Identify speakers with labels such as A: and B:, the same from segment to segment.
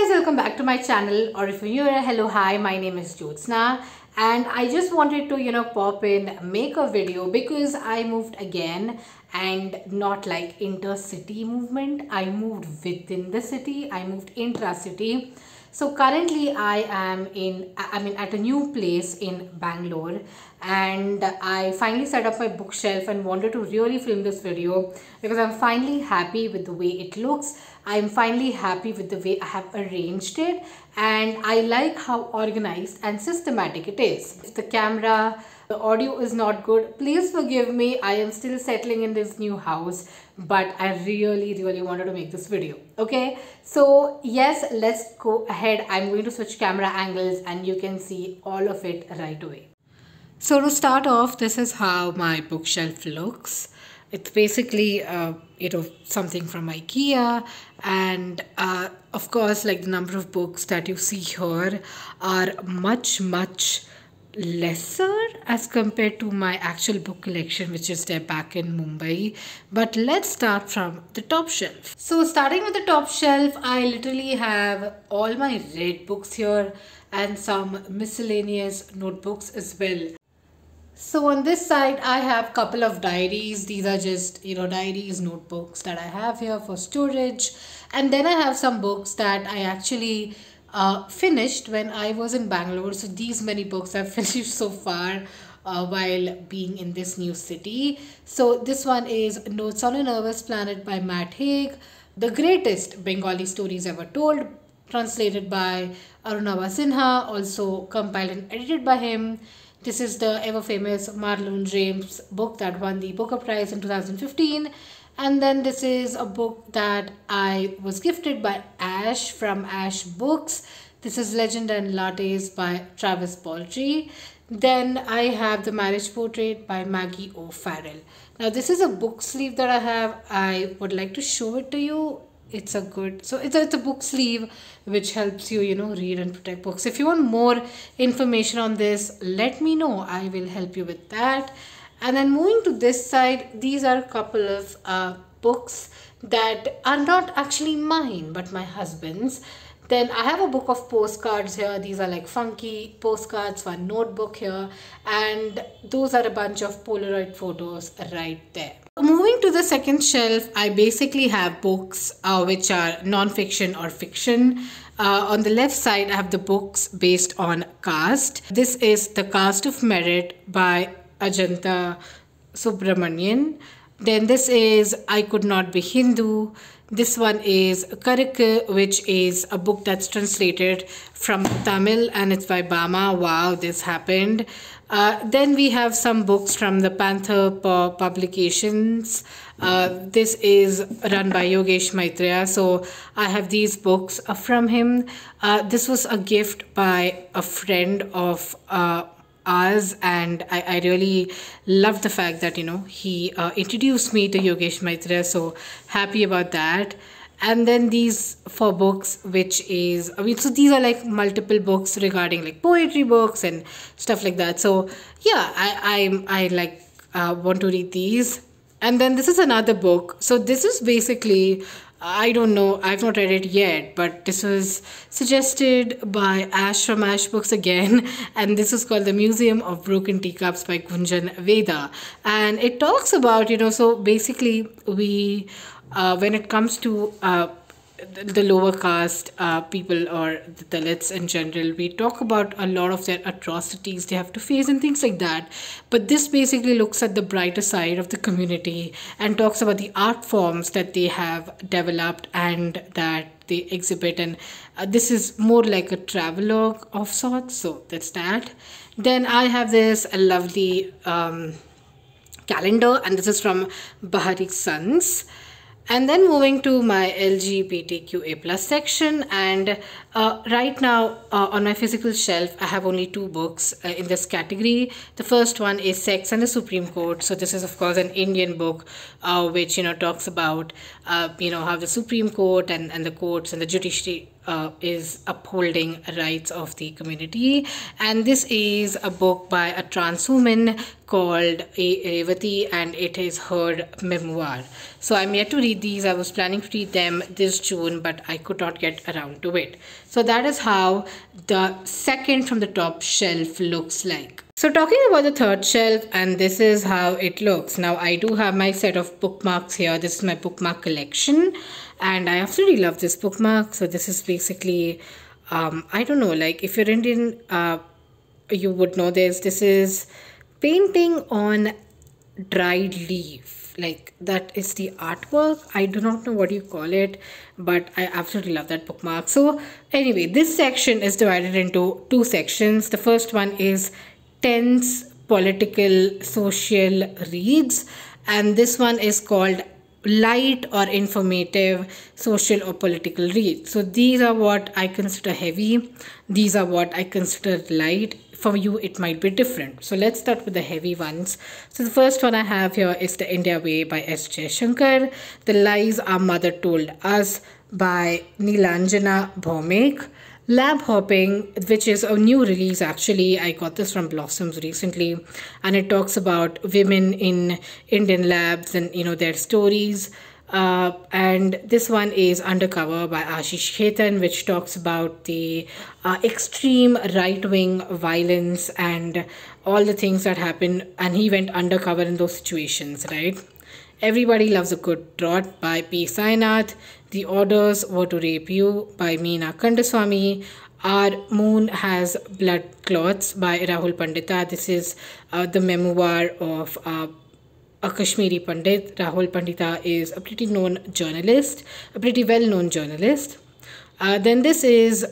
A: Guys, welcome back to my channel, or if you're new, hello, hi, my name is Jyotsna, and I just wanted to pop in, make a video because I moved again, and not like intercity movement. I moved within the city. I moved intra-city. So currently I am at a new place in Bangalore, and I finally set up my bookshelf and wanted to really film this video because I'm finally happy with the way it looks. I'm finally happy with the way I have arranged it, and I like how organized and systematic it is. If the audio is not good, please forgive me. I am still settling in this new house, but I really wanted to make this video. Okay, so yes, let's go ahead. I'm going to switch camera angles and you can see all of it right away. So to start off, this is how my bookshelf looks. It's basically something from IKEA, and of course, like, the number of books that you see here are much lesser as compared to my actual book collection, which is there back in Mumbai. But let's start from the top shelf. So starting with the top shelf, I literally have all my read books here and some miscellaneous notebooks as well. So on this side, I have a couple of diaries. These are just, diaries, notebooks that I have here for storage. And then I have some books that I actually finished when I was in Bangalore. So these many books I've finished so far while being in this new city. So this one is Notes on a Nervous Planet by Matt Haig, the greatest Bengali stories ever told, translated by Arunabha Sinha, also compiled and edited by him. This is the ever famous Marlon James book that won the Booker Prize in 2015. And then this is a book that I was gifted by Ash from Ash Books. This is Legend and Lattes by Travis Baldry. Then I have The Marriage Portrait by Maggie O'Farrell. Now this is a book sleeve that I have. I would like to show it to you. It's a book sleeve which helps you, read and protect books. If you want more information on this, let me know. I will help you with that. And then moving to this side, these are a couple of books that are not actually mine, but my husband's. Then I have a book of postcards here. These are like funky postcards, one notebook here, and those are a bunch of Polaroid photos right there. Moving to the second shelf, I basically have books which are non-fiction or fiction. On the left side, I have the books based on caste. This is The Caste of Merit by Ajanta Subramanian. Then this is I Could Not Be Hindu. This one is Karikku, which is a book that's translated from Tamil, and it's by Bama. Wow, this happened. Then we have some books from the Panther Publications. This is run by Yogesh Maitreya. So I have these books from him. This was a gift by a friend of ours, and I really love the fact that he introduced me to Yogesh Maitreya, so happy about that. And then these 4 books, which is, so these are like multiple books regarding like poetry books and stuff like that. So yeah, I like want to read these. And then this is another book. So this is basically, I don't know, I've not read it yet, but this was suggested by Ash from Ash Books again, and this is called The Museum of Broken Teacups by Gunjan Veda. And it talks about, so basically we, when it comes to the lower caste people, or the Dalits in general, we talk about a lot of their atrocities they have to face and things like that. But this basically looks at the brighter side of the community and talks about the art forms that they have developed and that they exhibit. And this is more like a travelogue of sorts. So that's that. Then I have this lovely calendar, and this is from Bahari Sons. And then moving to my LGBTQA plus section, and right now on my physical shelf, I have only 2 books in this category. The first one is Sex and the Supreme Court. So this is of course an Indian book which talks about how the Supreme Court and the courts and the judiciary is upholding rights of the community. And this is a book by a trans woman called Revati, and it is her memoir. So I'm yet to read read these. I was planning to read them this June, but I could not get around to it. So that is how the second from the top shelf looks like. So talking about the third shelf, and this is how it looks. Now I do have my set of bookmarks here. This is my bookmark collection, and I absolutely love this bookmark. So this is basically, I don't know, like if you're Indian, you would know this. This is painting on dried leaf. Like that is the artwork. I do not know what you call it, but I absolutely love that bookmark. So anyway, this section is divided into two sections. The first one is tense political social reads, and this one is called light or informative social or political reads. So these are what I consider heavy, these are what I consider light. For you it might be different. So let's start with the heavy ones. So the first one I have here is The India Way by S. Jaishankar, The Lies Our Mother Told Us by Nilanjana Bhaumik, Lab Hopping, which is a new release actually. I got this from Blossoms recently, and it talks about women in Indian labs and their stories. And this one is Undercover by Ashish Khetan, which talks about the extreme right-wing violence and all the things that happen, and he went undercover in those situations, right? Everybody Loves a Good Trot by P. Sainath, The Orders Were to Rape You by Meena Kandaswamy, Our Moon Has Blood Clots by Rahul Pandita. This is the memoir of a Kashmiri Pandit. Rahul Pandita is a pretty known journalist, a pretty well-known journalist. Then this is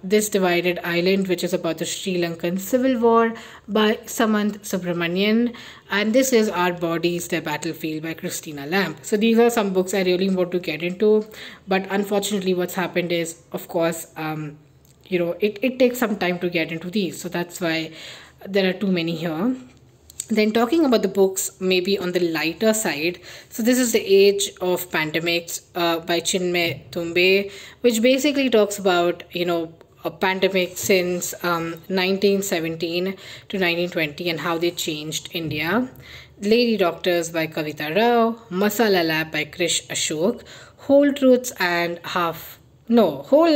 A: This Divided Island, which is about the Sri Lankan Civil War by Samanth Subramanian. And this is Our Bodies, Their Battlefield by Christina Lamb. So these are some books I really want to get into. But unfortunately, what's happened is, of course, it takes some time to get into these. So that's why there are too many here. Then talking about the books, maybe on the lighter side. So this is The Age of Pandemics by Chinmay Tumbe, which basically talks about, a pandemic since 1917 to 1920 and how they changed India. Lady Doctors by Kavita Rao, Masala Lab by Krish Ashok, Whole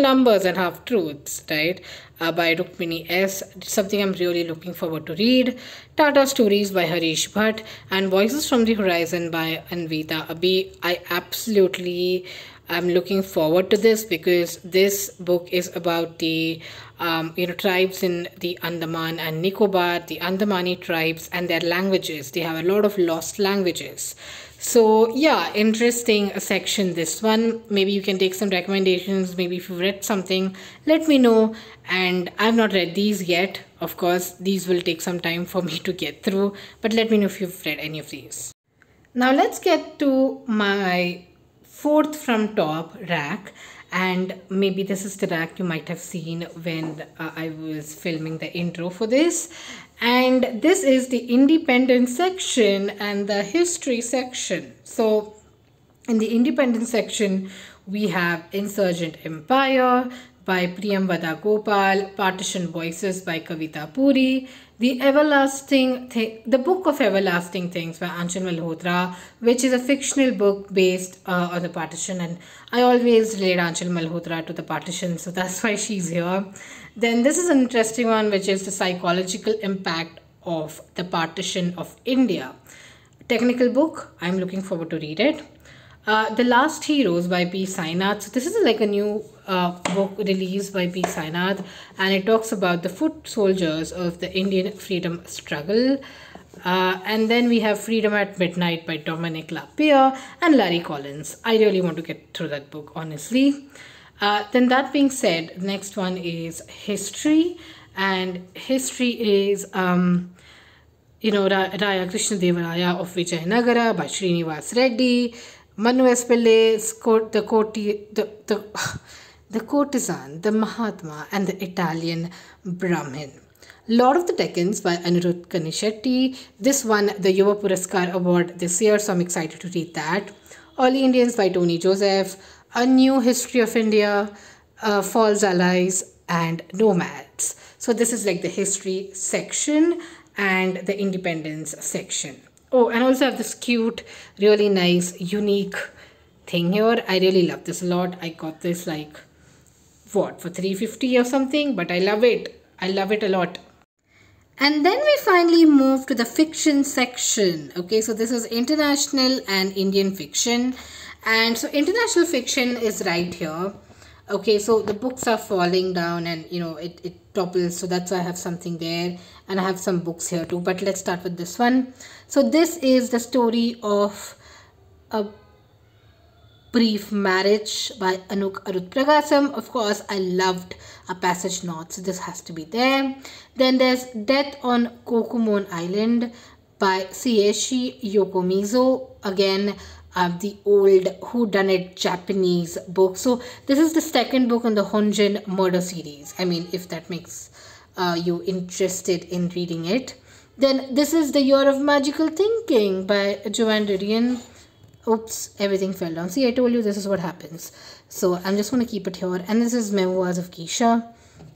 A: Numbers and Half Truths, right? By Rukmini S. Something I'm really looking forward to read. Tata Stories by Harish Bhatt and Voices from the Horizon by Anvita Abhi. I absolutely am looking forward to this because this book is about the tribes in the Andaman and Nicobar, the Andamani tribes and their languages. They have a lot of lost languages. So yeah, interesting section, this one. Maybe you can take some recommendations. Maybe if you've read something, let me know. And I've not read these yet. Of course, these will take some time for me to get through. But let me know if you've read any of these. Now let's get to my fourth from top rack. And maybe this is the rack you might have seen when I was filming the intro for this. And this is the independent section and the history section. So in the independent section, we have Insurgent Empire by Priyamvada Gopal, Partition Voices by Kavita Puri, The Book of Everlasting Things by Anchal Malhotra, which is a fictional book based on the partition, and I always relate Anchal Malhotra to the partition, so that's why she's here. Then this is an interesting one, which is The Psychological Impact of the Partition of India. Technical book, I'm looking forward to read it. The Last Heroes by P. Sainath. So this is like a new book released by P. Sainath, and it talks about the foot soldiers of the Indian freedom struggle. And then we have Freedom at Midnight by Dominic Lapierre and Larry Collins. I really want to get through that book, honestly. Then that being said, the next one is history, and history is Raya Krishna Devaraya of Vijayanagara by Srinivas Reddy, Manu S. Pillai's the Courtesan, the Mahatma, and the Italian Brahmin. Lord of the Decans by Anirudh Kanishetty. This won the Yuva Puraskar Award this year, so I'm excited to read that. Early Indians by Tony Joseph, A New History of India, False Allies, and Nomads. So this is like the history section and the independence section. Oh, and also have this cute, really nice, unique thing here. I really love this a lot. I got this like what, for 350 or something, but I love it. I love it a lot. And then we finally move to the fiction section. Okay, so this is international and Indian fiction. And so international fiction is right here. Okay, so the books are falling down and it topples. So that's why I have something there. And I have some books here too. But let's start with this one. So this is the story of a Brief Marriage by Anuk Arutpragasam. Of course, I loved A Passage North, so this has to be there. Then there's Death on Kokumon Island by Seishi Yokomizo. Again, the old whodunit Japanese book. So this is the second book in the Honjin murder series. I mean, if that makes you interested in reading it. Then this is The Year of Magical Thinking by Joanne Didion. Oops, everything fell down. See, I told you this is what happens. So I'm just going to keep it here. And this is Memoirs of Geisha.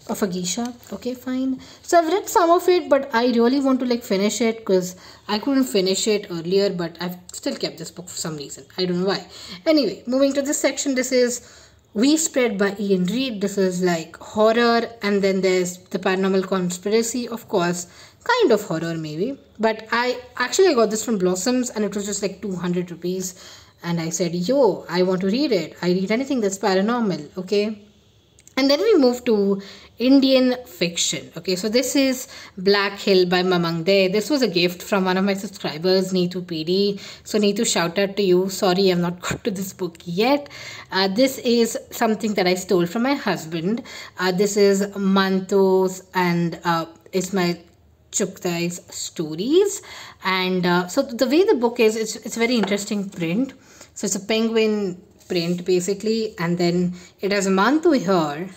A: Of a Geisha. Okay, fine. So I've read some of it, but I really want to like finish it because I couldn't finish it earlier, but I've still kept this book for some reason. I don't know why. Anyway, moving to this section, this is We Spread by Ian Reid. This is like horror, and then there's The Paranormal Conspiracy, of course. Kind of horror maybe, but I got this from Blossoms and it was just like 200 rupees, and I said, yo, I want to read it. I read anything that's paranormal. Okay. And then we move to Indian fiction. Okay, so this is Black Hill by Mamang De. This was a gift from one of my subscribers, Neetu PD. So Neetu, shout out to you. Sorry, I've not got to this book yet. This is something that I stole from my husband. This is Mantos and Ismail Chughtai's stories. And so the way the book is, it's a very interesting print. So it's a penguin print basically, and then it has a Mantu here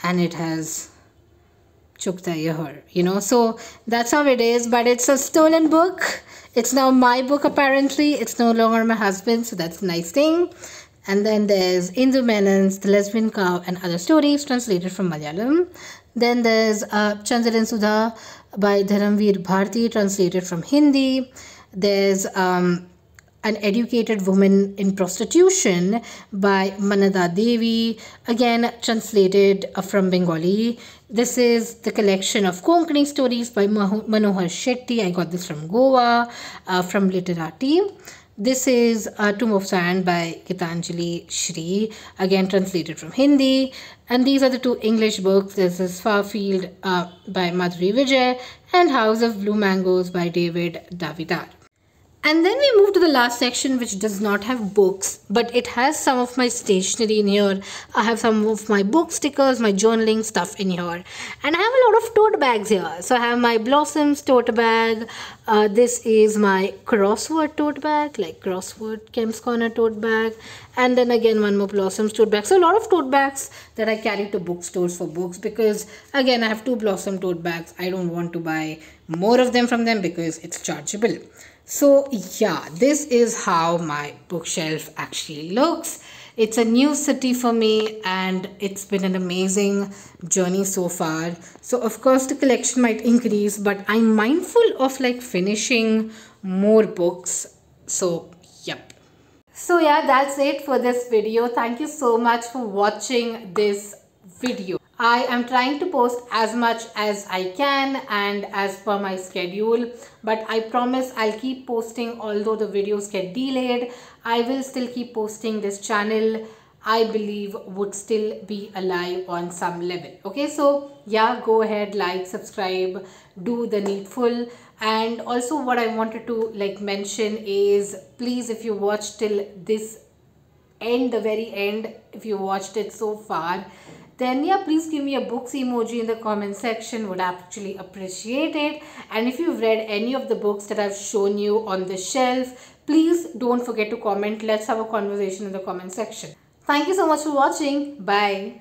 A: and it has Chugtai here, so that's how it is. But it's a stolen book. It's now my book apparently. It's no longer my husband's, so that's a nice thing. And then there's Indu Menon's The Lesbian Cow and Other Stories, translated from Malayalam. Then there's Chandra and Sudha by Dharamveer Bharti, translated from Hindi. There's An Educated Woman in Prostitution by Manada Devi, again translated from Bengali. This is the collection of Konkani stories by Manohar Shetty. I got this from Goa, from Literati. This is Tomb of Sand by Gitanjali Shri, again translated from Hindi. And these are the two English books. This is Farfield by Madhuri Vijay and House of Blue Mangoes by David Davidar. And then we move to the last section, which does not have books, but it has some of my stationery in here. I have some of my book stickers, my journaling stuff in here. And I have a lot of tote bags here. So I have my Blossoms tote bag. This is my crossword tote bag, like crossword Kem's Corner tote bag. And then again, one more Blossoms tote bag. So a lot of tote bags that I carry to bookstores for books, because again, I have 2 Blossom tote bags. I don't want to buy more of them from them because it's chargeable. So yeah, this is how my bookshelf actually looks. It's a new city for me and it's been an amazing journey so far. So of course the collection might increase, but I'm mindful of like finishing more books. So yep. So yeah, that's it for this video. Thank you so much for watching this video. I am trying to post as much as I can and as per my schedule, but I promise I'll keep posting. Although the videos get delayed, I will still keep posting. This channel, I believe, would still be alive on some level. Okay, so yeah, go ahead, like, subscribe, do the needful. And also what I wanted to like mention is, please, if you watched till this end, the very end, if you watched it so far, then yeah, please give me a books emoji in the comment section. Would actually appreciate it. And if you've read any of the books that I've shown you on the shelf, please don't forget to comment. Let's have a conversation in the comment section. Thank you so much for watching. Bye.